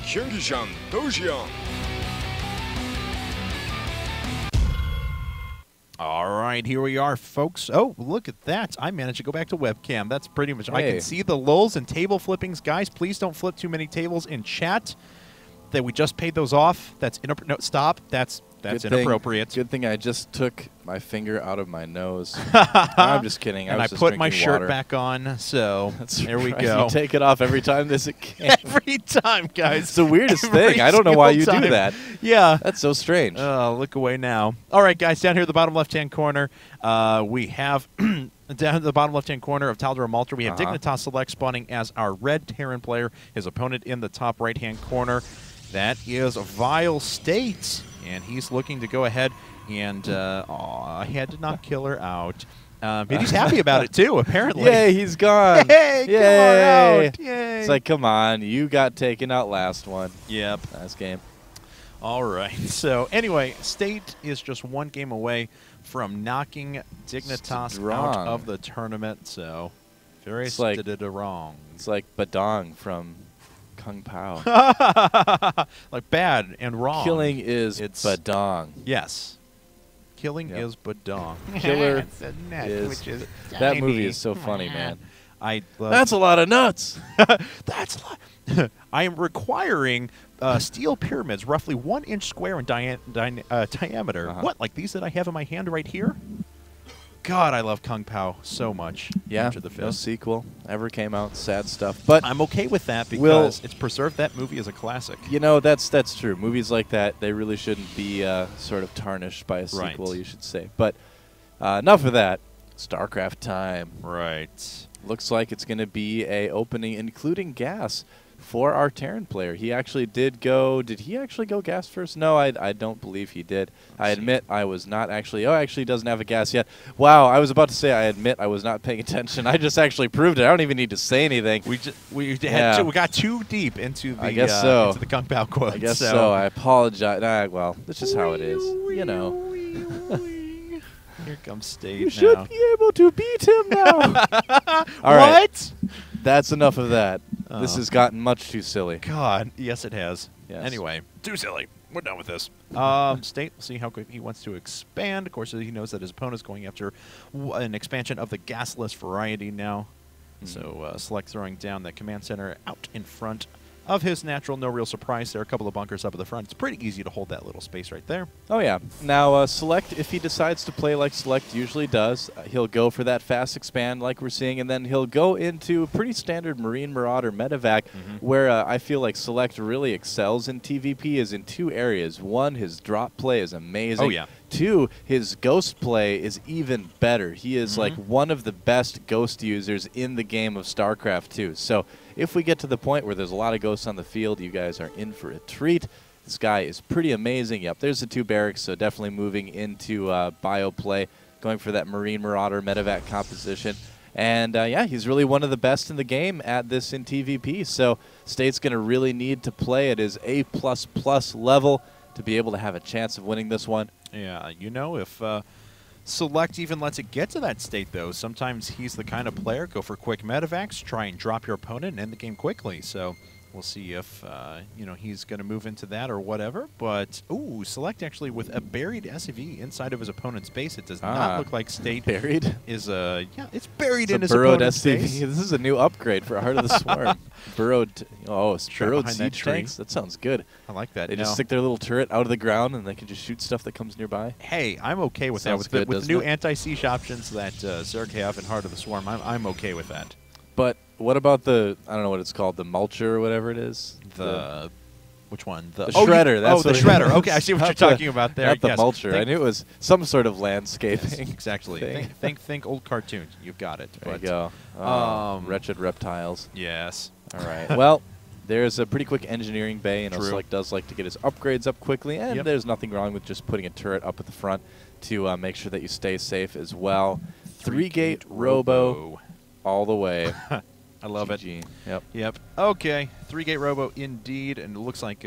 경기장 도시형. All right, here we are, folks. Oh, look at that. I managed to go back to webcam. That's pretty much. Hey. I can see the lulls and table flippings. Guys, please don't flip too many tables in chat. That we just paid those off. That's inappropriate. No, stop. That's inappropriate. Good thing I just took my finger out of my nose. I'm just kidding. And I put my shirt back on, so there we go. You take it off every time this can. Every time, guys. It's the weirdest thing. I don't know why you do that. Yeah. That's so strange. Look away now. All right, guys, down here at the bottom left-hand corner, we have down at the bottom left-hand corner of Taldor Malter, we have Dignitas.SeleCT spawning as our red Terran player. His opponent in the top right-hand corner, that is Vile.State. And he's looking to go ahead and, he had to knock Killer out. But he's happy about it, too, apparently. Yay, he's gone. Hey, Yay. Killer out. Yay. It's like, come on, you got taken out last one. Yep. Last game. All right. So, anyway, State is just one game away from knocking Dignitas out of the tournament. So, very wrong. It's like Badong from Kung Pao. Like bad and wrong. Killing is Badong. Yes. Killing is Badong. Killer is that movie is so funny, man. That's a lot of nuts. That's a lot. I am requiring steel pyramids roughly 1 inch square in diameter. What, like these that I have in my hand right here? God, I love Kung Pao so much. Yeah, the no sequel ever came out. Sad stuff. But I'm okay with that because it's preserved that movie as a classic. You know, that's true. Movies like that, they really shouldn't be sort of tarnished by a sequel, you should say. But enough of that. StarCraft time. Right. Looks like it's going to be a opening including gas for our Terran player. He actually did go. Did he actually go gas first? No, I don't believe he did. I admit I was not actually. Oh, actually, he doesn't have a gas yet. Wow, I was about to say I admit I was not paying attention. I just actually proved it. I don't even need to say anything. We got too deep into the into the Kung Pao quote. I guess so. I apologize. Well, that's just how it is. You know. Here comes State. You should be able to beat him now. All right. That's enough of that. This has gotten much too silly. God, yes, it has. Yes. Anyway, too silly. We're done with this. State, we'll see how quick he wants to expand. Of course, he knows that his opponent is going after an expansion of the gasless variety now. So SeleCT throwing down the command center out in front of his natural. No real surprise there. A couple of bunkers up at the front. It's pretty easy to hold that little space right there. Oh, yeah. Now, SeleCT, if he decides to play like SeleCT usually does, he'll go for that fast expand like we're seeing, and then he'll go into pretty standard Marine Marauder medevac, where I feel like SeleCT really excels in TVP is in 2 areas. 1, his drop play is amazing. Oh, yeah. 2, his ghost play is even better. He is like one of the best ghost users in the game of StarCraft 2. So if we get to the point where there's a lot of ghosts on the field, you guys are in for a treat. This guy is pretty amazing. Yep, there's the 2 barracks, so definitely moving into bio play, going for that Marine Marauder medevac composition. And, yeah, he's really one of the best in the game at this in TVP. So State's going to really need to play at his A++ level to be able to have a chance of winning this one. Yeah, you know, if SeleCT even lets it get to that state, though, sometimes he's the kind of player, go for quick medevacs, try and drop your opponent and end the game quickly. So we'll see if, you know, he's going to move into that or whatever. But, ooh, SeleCT actually with a buried SEV inside of his opponent's base. It does not look like State buried is yeah, it's buried in his burrowed opponent's SEV. base. This is a new upgrade for Heart of the Swarm. Burrowed, burrowed siege tanks. That sounds good. I like that. They just stick their little turret out of the ground and they can just shoot stuff that comes nearby. Hey, I'm okay with that. With the new anti-siege options that Zerg have in Heart of the Swarm, I'm okay with that. But what about the, I don't know what it's called, the mulcher or whatever it is? Which one? The shredder. That's the shredder. Okay, I see what you're talking about there. Not the mulcher. I knew it was some sort of landscaping. Yes, exactly. Think old cartoons. You've got it. There you go. Wretched reptiles. Yes. All right. Well, there's a pretty quick engineering bay, and SeleCT does like to get his upgrades up quickly, and there's nothing wrong with just putting a turret up at the front to make sure that you stay safe as well. 3-gate robo all the way. I love it. Yep. Okay. 3-gate robo indeed, and it looks like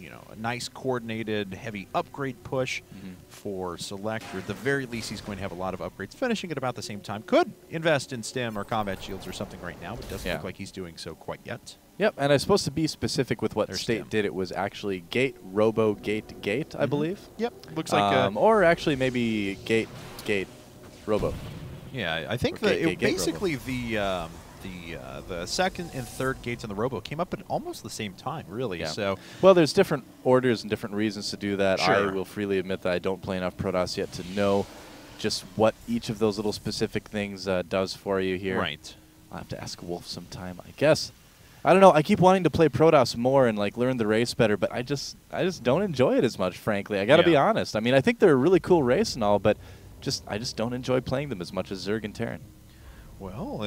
a nice coordinated heavy upgrade push for Select, or at the very least he's going to have a lot of upgrades finishing at about the same time. Could invest in stim or combat shields or something right now, but doesn't look like he's doing so quite yet. Yep, and I'm supposed to be specific with what There's State stim. did. It was actually gate, robo, gate, gate, I believe. Yep, looks like or actually maybe gate, gate, robo. Yeah, I think basically the second and third gates in the robo came up at almost the same time, really. Yeah. So, well, there's different orders and different reasons to do that. Sure. I will freely admit that I don't play enough Protoss yet to know just what each of those little specific things does for you here. right. I'll have to ask Wolf sometime, I guess. I don't know. I keep wanting to play Protoss more and like learn the race better, but I just don't enjoy it as much, frankly. I got to be honest. I mean, I think they're a really cool race and all, but I just don't enjoy playing them as much as Zerg and Terran. Well,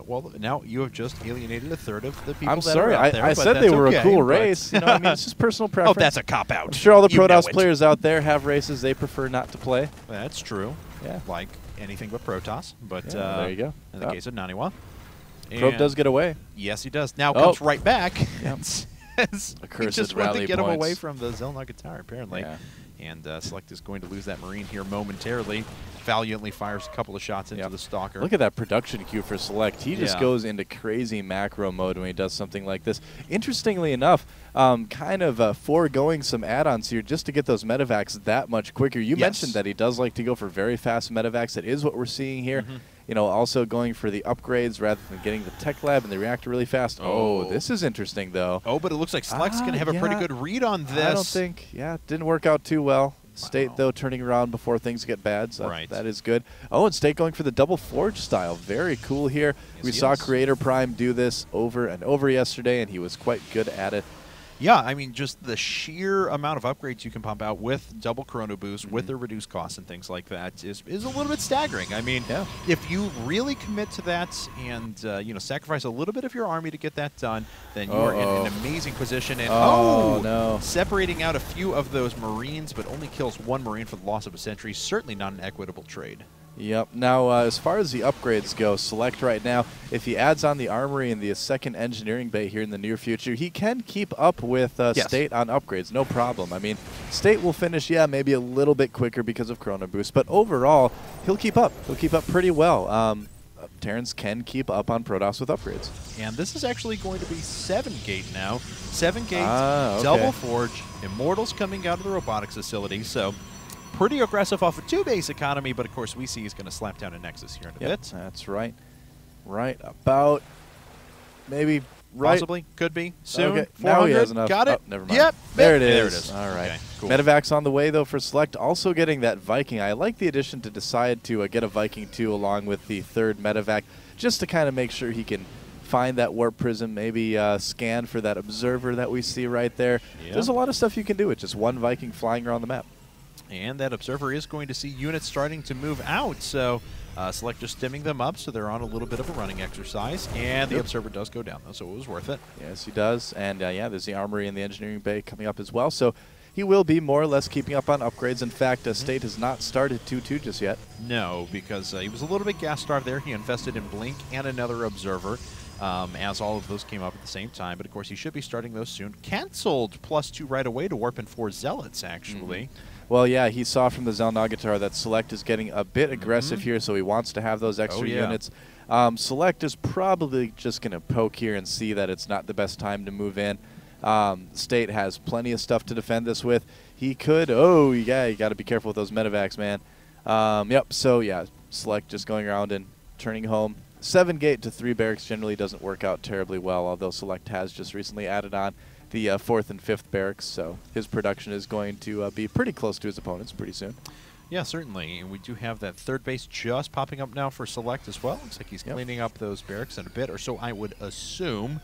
well, now you have just alienated a third of the people. I'm that sorry. are out there, I said they were a cool race. You know, I mean, it's just personal preference. Oh, that's a cop-out. I'm sure all the You know Protoss it. players out there have races they prefer not to play. That's true. Yeah. Like anything but Protoss. But there you go. In the case of Naniwa. Probe does get away. Yes, he does. Now comes right back. Yep. He just wanted to get him away from the Zelnug guitar, apparently. Yeah. And Select is going to lose that Marine here momentarily. Valiantly fires a couple of shots into the Stalker. Look at that production queue for Select. He just Yeah. goes into crazy macro mode when he does something like this. Interestingly enough, kind of foregoing some add-ons here just to get those medevacs that much quicker. You mentioned that he does like to go for very fast medevacs. That is what we're seeing here. You know, also going for the upgrades rather than getting the tech lab and the reactor really fast. Oh, this is interesting, though. Oh, but it looks like Select's going to have a pretty good read on this. I don't think, it didn't work out too well. State, though, turning around before things get bad, so that is good. Oh, and State going for the double forge style. Very cool here. Yes, we saw Creator Prime do this over and over yesterday, and he was quite good at it. Yeah, I mean, just the sheer amount of upgrades you can pump out with double Chrono Boost, with the reduced costs and things like that is a little bit staggering. I mean, if you really commit to that and, sacrifice a little bit of your army to get that done, then you are in an amazing position. And, separating out a few of those Marines, but only kills one Marine for the loss of a sentry, certainly not an equitable trade. Yep. Now, as far as the upgrades go, Select right now, if he adds on the armory and the second engineering bay here in the near future, he can keep up with State on upgrades, no problem. I mean, State will finish, maybe a little bit quicker because of Chrono Boost, but overall, he'll keep up. He'll keep up pretty well. Terrans can keep up on Protoss with upgrades. And this is actually going to be 7-gate now. 7 gates, okay. double forge, Immortals coming out of the robotics facility, so pretty aggressive off of 2-base economy, but of course we see he's going to slap down a Nexus here in a bit. That's right. Right about, maybe right. Possibly, could be, soon. Okay. Now he has enough. Got it? Oh, never mind. Yep. There it is. There it is. All right. Okay, cool. Medevac's on the way, though, for Select. Also getting that Viking. I like the addition to decide to get a Viking, too, along with the third Medevac, just to kind of make sure he can find that warp prism, maybe scan for that observer that we see right there. Yep. There's a lot of stuff you can do with just one Viking flying around the map. And that observer is going to see units starting to move out, so Select just stimming them up, so they're on a little bit of a running exercise, and the observer does go down, though, so it was worth it. Yes, he does, and there's the armory and the engineering bay coming up as well, so he will be more or less keeping up on upgrades. In fact, State has not started 2-2 just yet. No, because he was a little bit gas-starved there. He invested in Blink and another observer. As all of those came up at the same time. But, of course, he should be starting those soon. Canceled +2 right away to warp in 4 Zealots, actually. Well, yeah, he saw from the Zelnagatar that Select is getting a bit aggressive here, so he wants to have those extra units. Select is probably just going to poke here and see that it's not the best time to move in. State has plenty of stuff to defend this with. He could, you got to be careful with those medevacs, man. Select just going around and turning home. 7-gate to 3 barracks generally doesn't work out terribly well, although Select has just recently added on the 4th and 5th barracks, so his production is going to be pretty close to his opponents pretty soon. Yeah, certainly. And we do have that 3rd base just popping up now for Select as well. Looks like he's cleaning up those barracks in a bit, or so I would assume.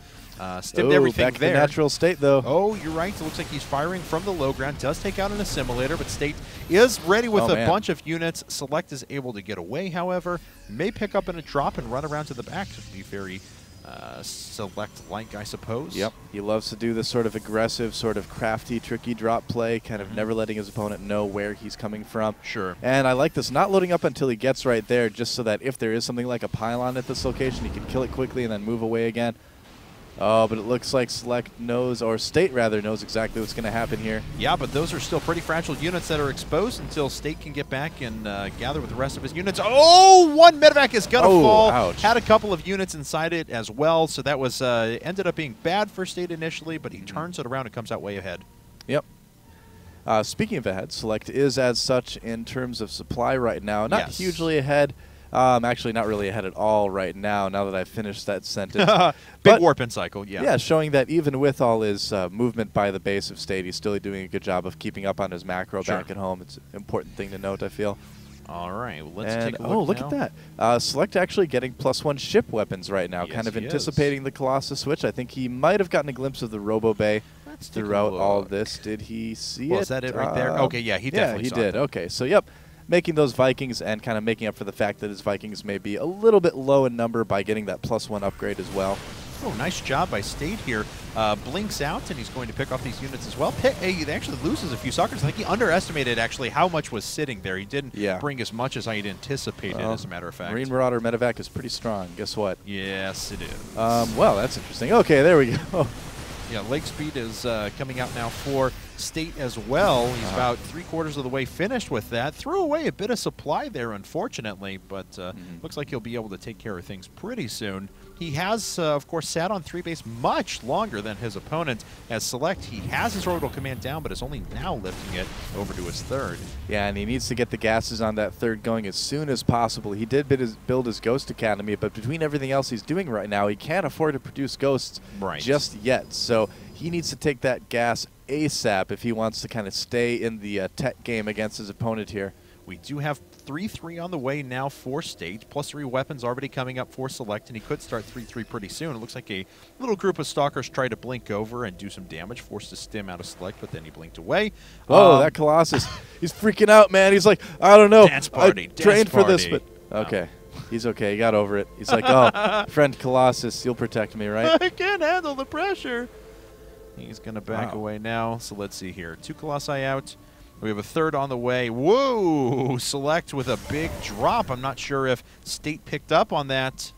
Stimmed everything back there. To natural state, though. Oh, you're right. It looks like he's firing from the low ground. Does take out an assimilator, but State is ready with a bunch of units. Select is able to get away, however. May pick up in a drop and run around to the back. To be very Select-like, I suppose. Yep. He loves to do this sort of aggressive, sort of crafty, tricky drop play, kind of never letting his opponent know where he's coming from. Sure. And I like this, not loading up until he gets right there, just so that if there is something like a pylon at this location, he can kill it quickly and then move away again. Oh, but it looks like Select knows, or State rather, knows exactly what's going to happen here. Yeah, but those are still pretty fragile units that are exposed until State can get back and gather with the rest of his units. Oh, one medevac is going to fall. Ouch. Had a couple of units inside it as well, so that was ended up being bad for State initially, but he turns it around and comes out way ahead. Yep. Speaking of ahead, Select is as such in terms of supply right now. Not hugely ahead. Actually, not really ahead at all right now that I've finished that sentence. Big warp-in cycle, yeah. Yeah, showing that even with all his movement by the base of State, he's still doing a good job of keeping up on his macro back at home. It's an important thing to note, I feel. All right, well, let's take a look. Oh, look at that. Select actually getting +1 ship weapons right now, Yes, kind of he anticipating the Colossus switch. I think he might have gotten a glimpse of the Robo Bay throughout all of this. Did he see it? Is that it right there? Okay, yeah, he definitely saw did. it. Okay, so yep. Making those Vikings and kind of making up for the fact that his Vikings may be a little bit low in number by getting that +1 upgrade as well. Oh, nice job by State here. Blinks out, and he's going to pick off these units as well. He actually loses a few suckers. I think he underestimated, actually, how much was sitting there. He didn't bring as much as I had anticipated, as a matter of fact. Marine Marauder Medevac is pretty strong. Guess what? Yes, it is. Well, that's interesting. Okay, there we go. Yeah, Lake Speed is coming out now for State as well. He's about 3/4 of the way finished with that. Threw away a bit of supply there, unfortunately, but looks like he'll be able to take care of things pretty soon. He has, of course, sat on 3 base much longer than his opponent. As Select, he has his orbital command down, but is only now lifting it over to his 3rd. Yeah, and he needs to get the gases on that 3rd going as soon as possible. He did build his Ghost Academy, but between everything else he's doing right now, he can't afford to produce Ghosts just yet. So he needs to take that gas ASAP if he wants to kind of stay in the tech game against his opponent here. We do have 3-3 on the way now for State, +3 weapons already coming up for Select, and he could start 3-3 pretty soon. It looks like a little group of Stalkers try to blink over and do some damage, forced to stim out of Select, but then he blinked away. Oh, that Colossus. He's freaking out, man. He's like, I don't know. Dance party. I trained for this, but okay. He's okay. He got over it. He's like, oh, friend Colossus, you'll protect me, right? I can't handle the pressure. He's going to back away now. So let's see here. 2 Colossi out. We have a 3rd on the way. Whoa! Select with a big drop. I'm not sure if State picked up on that.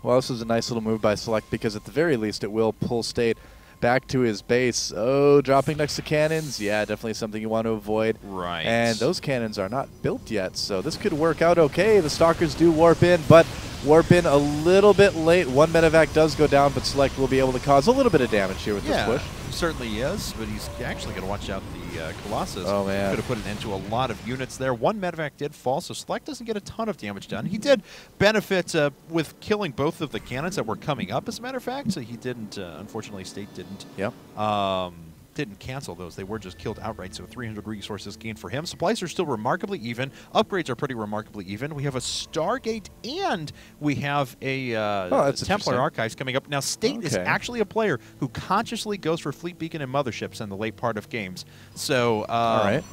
Well, this is a nice little move by Select because at the very least it will pull State back to his base. Oh, dropping next to cannons. Yeah, definitely something you want to avoid. Right. And those cannons are not built yet, so this could work out okay. The Stalkers do warp in, but warp in a little bit late. 1 medevac does go down, but Select will be able to cause a little bit of damage here with this push. Certainly is, but he's actually going to watch out the Colossus. Oh, man. Could have put an end to a lot of units there. 1 medevac did fall, so Select doesn't get a ton of damage done. He did benefit with killing both of the cannons that were coming up, as a matter of fact, so he didn't, unfortunately, State didn't. Yep. Didn't cancel those. They were just killed outright, so 300 resources gained for him. Supplies are still remarkably even. Upgrades are pretty remarkably even. We have a Stargate, and we have a Templar Archives coming up. Now, State is actually a player who consciously goes for Fleet Beacon and Motherships in the late part of games. So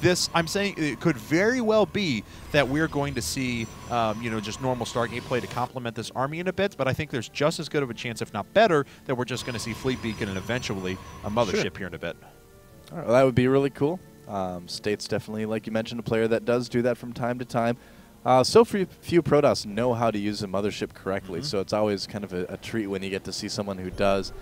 this, I'm saying, it could very well be that we're going to see, just normal Stargate play to complement this army in a bit, but I think there's just as good of a chance, if not better, that we're just going to see Fleet Beacon and eventually a Mothership here in a bit. All right, well, that would be really cool. State's definitely, like you mentioned, a player that does do that from time to time. So few Protoss know how to use a Mothership correctly, so it's always kind of a treat when you get to see someone who does.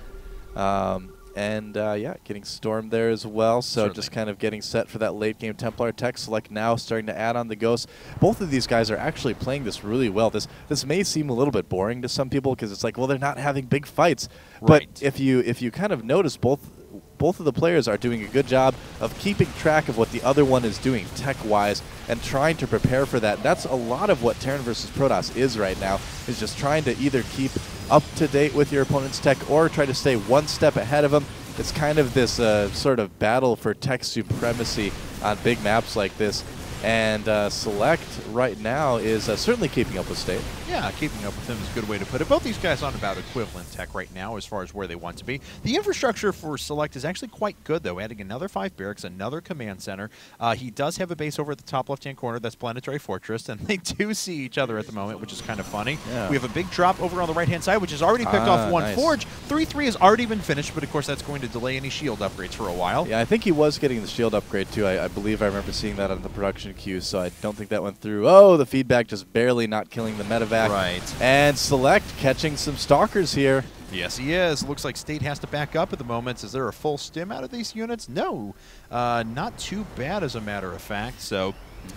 Yeah, getting stormed there as well. So just kind of getting set for that late game Templar tech. Select now starting to add on the Ghosts. Both of these guys are actually playing this really well. This may seem a little bit boring to some people because it's like, well, they're not having big fights. But if you kind of notice, both of the players are doing a good job of keeping track of what the other one is doing tech-wise and trying to prepare for that. That's a lot of what Terran versus Protoss is right now, is just trying to either keep up to date with your opponent's tech or try to stay one step ahead of them. It's kind of this sort of battle for tech supremacy on big maps like this. And Select right now is certainly keeping up with State. Yeah, keeping up with them is a good way to put it. Both these guys on about equivalent tech right now as far as where they want to be. The infrastructure for Select is actually quite good, though, adding another 5 barracks, another command center. He does have a base over at the top left-hand corner. That's Planetary Fortress, and they do see each other at the moment, which is kind of funny. Yeah. We have a big drop over on the right-hand side, which has already picked off one forge. 3-3 has already been finished, but of course that's going to delay any shield upgrades for a while. Yeah, I think he was getting the shield upgrade, too. I believe I remember seeing that on the production queue, so I don't think that went through. Oh, the feedback just barely not killing the medevac. Right. And Select catching some Stalkers here. Yes, he is. Looks like State has to back up at the moment. Is there a full stim out of these units? No. Not too bad, as a matter of fact. So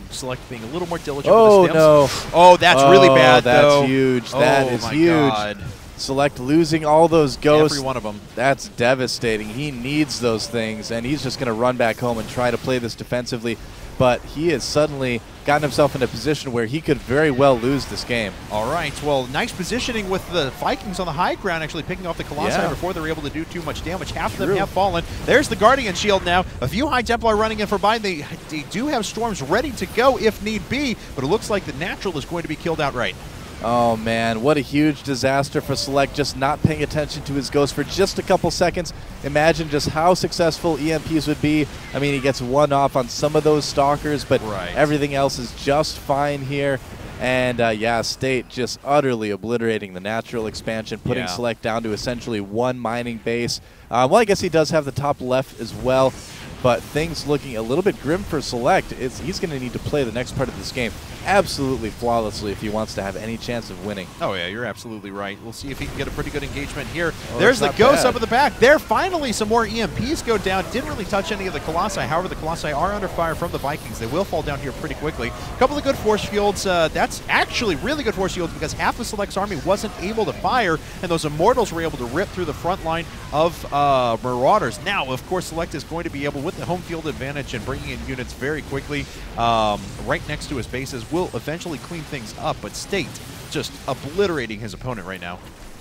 Select being a little more diligent with the stims. No. Oh, that's really bad, though. That's huge. That is huge. God. Select losing all those ghosts. Every one of them. That's devastating. He needs those things, and he's just going to run back home and try to play this defensively. But he has suddenly gotten himself in a position where he could very well lose this game. All right. Well, nice positioning with the Vikings on the high ground, actually picking off the Colossi before they're able to do too much damage. Half of them have fallen. There's the Guardian Shield now. A few High Templar running in for Biden. They do have Storms ready to go if need be, but it looks like the Natural is going to be killed outright. Oh, man, what a huge disaster for Select, just not paying attention to his ghost for just a couple seconds. Imagine just how successful EMPs would be. I mean, he gets one off on some of those Stalkers, but everything else is just fine here. And, yeah, State just utterly obliterating the Natural expansion, putting Select down to essentially one mining base. Well, I guess he does have the top left as well, but things looking a little bit grim for Select. He's going to need to play the next part of this game absolutely flawlessly if he wants to have any chance of winning. Oh, yeah, you're absolutely right. We'll see if he can get a pretty good engagement here. There's the Ghost up in the back. There, finally, some more EMPs go down. Didn't really touch any of the Colossi. However, the Colossi are under fire from the Vikings. They will fall down here pretty quickly. A couple of good force fields. That's actually really good force fields because half of Select's army wasn't able to fire, and those Immortals were able to rip through the front line of Marauders. Now, of course, Select is going to be able, with the home field advantage and bringing in units very quickly right next to his bases, will eventually clean things up, but State just obliterating his opponent right now.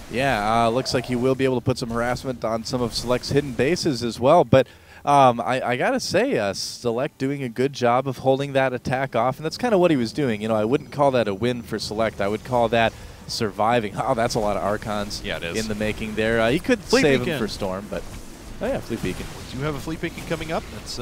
Yeah, looks like he will be able to put some harassment on some of Select's hidden bases as well, but I gotta say, Select doing a good job of holding that attack off, and that's kind of what he was doing. You know, I wouldn't call that a win for Select. I would call that surviving. Oh, that's a lot of Archons in the making there. He could save him for Storm, but oh yeah, Fleet Beacon. Do have a Fleet Beacon coming up. That's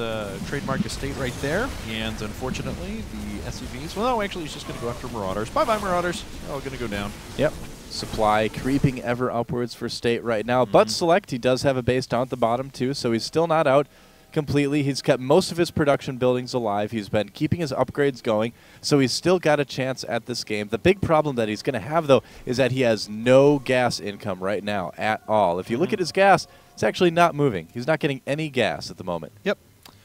trademark Estate right there. And unfortunately, the SCVs, well, no, actually, he's just going to go after Marauders. Bye-bye, Marauders. Oh, going to go down. Yep. Supply creeping ever upwards for State right now. But Select, he does have a base down at the bottom, too, so he's still not out completely. He's kept most of his production buildings alive. He's been keeping his upgrades going, so he's still got a chance at this game. The big problem that he's going to have, though, is that he has no gas income right now at all. If you look at his gas, it's actually not moving. He's not getting any gas at the moment. Yep.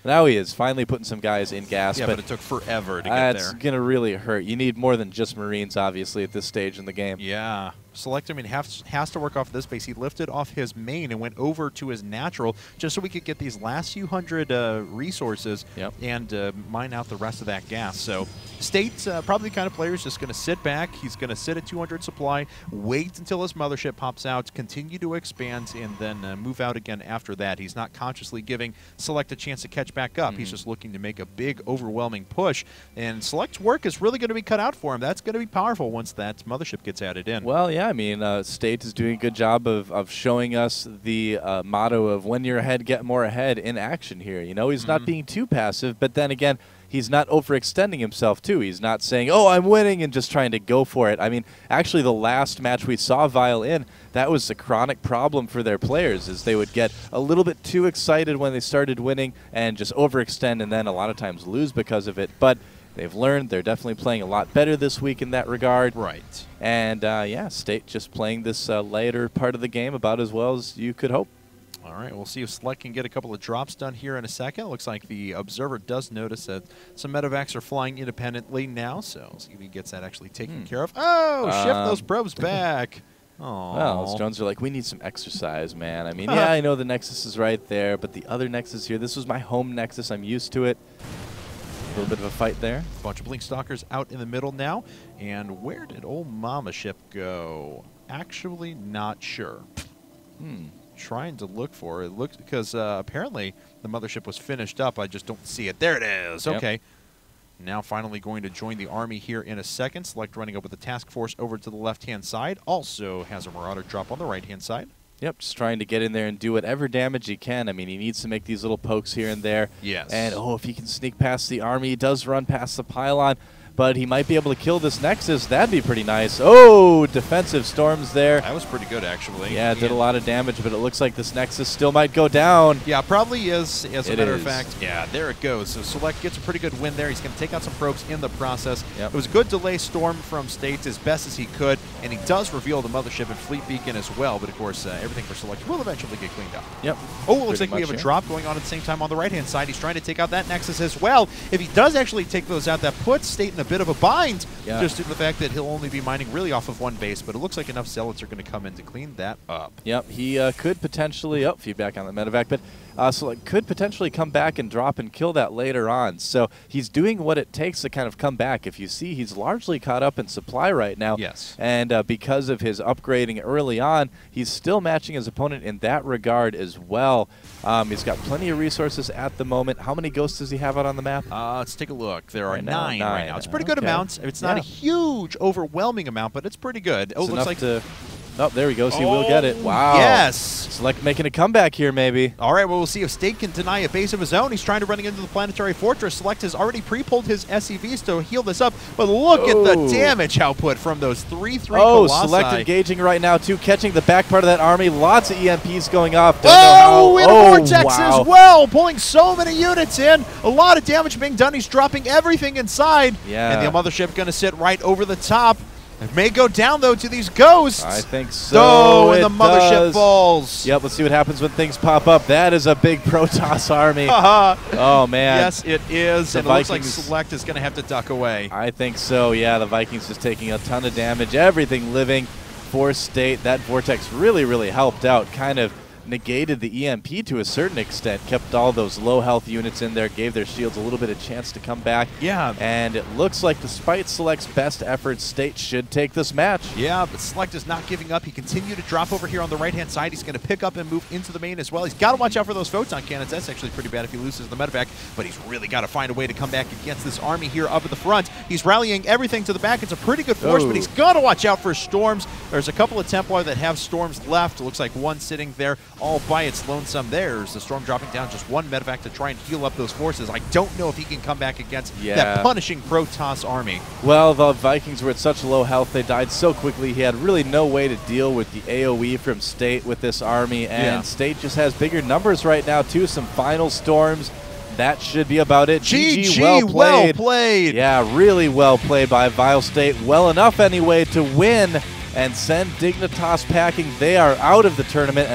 Now he is finally putting some guys in gas. Yeah, but it took forever to get there. That's going to really hurt. You need more than just Marines, obviously, at this stage in the game. Yeah. Select, I mean, has to work off this base. He lifted off his main and went over to his natural just so we could get these last few hundred resources and mine out the rest of that gas. So State's probably the kind of player who's just going to sit back. He's going to sit at 200 supply, wait until his mothership pops out, continue to expand, and then move out again after that. He's not consciously giving Select a chance to catch back up. He's just looking to make a big, overwhelming push. And Select's work is really going to be cut out for him. That's going to be powerful once that mothership gets added in. Well, yeah, I mean, State is doing a good job of showing us the motto of when you're ahead, get more ahead in action here. You know, he's not being too passive, but then again, he's not overextending himself, too. He's not saying, oh, I'm winning, and just trying to go for it. I mean, actually, the last match we saw Vile in, that was a chronic problem for their players, is they would get a little bit too excited when they started winning and just overextend and then a lot of times lose because of it. But they've learned. They're definitely playing a lot better this week in that regard. Right. And, yeah, State just playing this later part of the game about as well as you could hope. All right, we'll see if Select can get a couple of drops done here in a second. Looks like the Observer does notice that some medevacs are flying independently now, so see if he gets that actually taken care of. Oh, shift those probes back. Oh. Well, those drones are like, we need some exercise, man. I mean, yeah, I know the Nexus is right there, but the other Nexus here, this was my home Nexus. I'm used to it. A little bit of a fight there. A bunch of Blink Stalkers out in the middle now. And where did old Mama Ship go? Actually, not sure. Trying to look for it. Looks because apparently the mothership was finished up. I just don't see it. There it is. Okay. Now finally going to join the army here in a second. Select running up with the task force over to the left-hand side. Also has a Marauder drop on the right-hand side. Yep, just trying to get in there and do whatever damage he can. I mean, he needs to make these little pokes here and there. Yes. And, oh, if he can sneak past the army, he does run past the pylon. but he might be able to kill this Nexus. That'd be pretty nice. Oh, defensive storms there. That was pretty good, actually. Yeah, it did a lot of damage, but it looks like this Nexus still might go down. Yeah, probably is, as a matter of is. fact. Yeah, there it goes. So Select gets a pretty good win there. He's going to take out some probes in the process. Yep. It was a good delay storm from State as best as he could, and he does reveal the mothership and fleet beacon as well, but of course, everything for Select will eventually get cleaned up. Yep. Oh, it looks like we have a drop going on at the same time on the right-hand side. He's trying to take out that Nexus as well. If he does actually take those out, that puts State in a bit of a bind, just due to the fact that he'll only be mining really off of one base, but it looks like enough zealots are going to come in to clean that up. Yep, he could potentially, feedback on the medevac, but Select could potentially come back and drop and kill that later on. So he's doing what it takes to kind of come back. If you see, he's largely caught up in supply right now. Yes. And because of his upgrading early on, he's still matching his opponent in that regard as well. He's got plenty of resources at the moment. How many ghosts does he have out on the map? Let's take a look. There are Right now, 9 right now. It's a pretty good amount. It's not a huge, overwhelming amount, but it's pretty good. Oh, It's looks like to. Oh, there he goes. He will get it. Wow. Yes. Select making a comeback here, maybe. All right, well, we'll see if State can deny a base of his own. He's trying to run into the Planetary Fortress. Select has already pre-pulled his SCVs to heal this up, but look at the damage output from those 3-3 Colossi. Select engaging right now, too, catching the back part of that army. Lots of EMPs going off. And a Vortex as well, pulling so many units in. A lot of damage being done. He's dropping everything inside. Yeah. And the mothership going to sit right over the top. It may go down, though, to these ghosts. I think so. And the mothership falls. Yep, let's see what happens when things pop up. That is a big Protoss army. Oh, man. Yes, it is. The and Vikings, it looks like Select is going to have to duck away. I think so, yeah. The Vikings just taking a ton of damage. Everything living for State. That Vortex really, really helped out. Kind of negated the EMP to a certain extent, kept all those low health units in there, gave their shields a little bit of chance to come back. Yeah. And it looks like despite Select's best efforts, State should take this match. Yeah, but Select is not giving up. He continued to drop over here on the right-hand side. He's going to pick up and move into the main as well. He's got to watch out for those photon cannons. That's actually pretty bad if he loses the medevac, but he's really got to find a way to come back against this army here up at the front. He's rallying everything to the back. It's a pretty good force, but he's got to watch out for storms. There's a couple of Templar that have storms left. It looks like one sitting there all by its lonesome. There's the storm dropping down just one medevac to try and heal up those forces. I don't know if he can come back against that punishing Protoss army. Well, the Vikings were at such low health. They died so quickly. He had really no way to deal with the AoE from State with this army, and State just has bigger numbers right now, too. Some final storms. That should be about it. GG, well played. Yeah, really well played by Vile.State. Well enough, anyway, to win and send Dignitas packing. They are out of the tournament.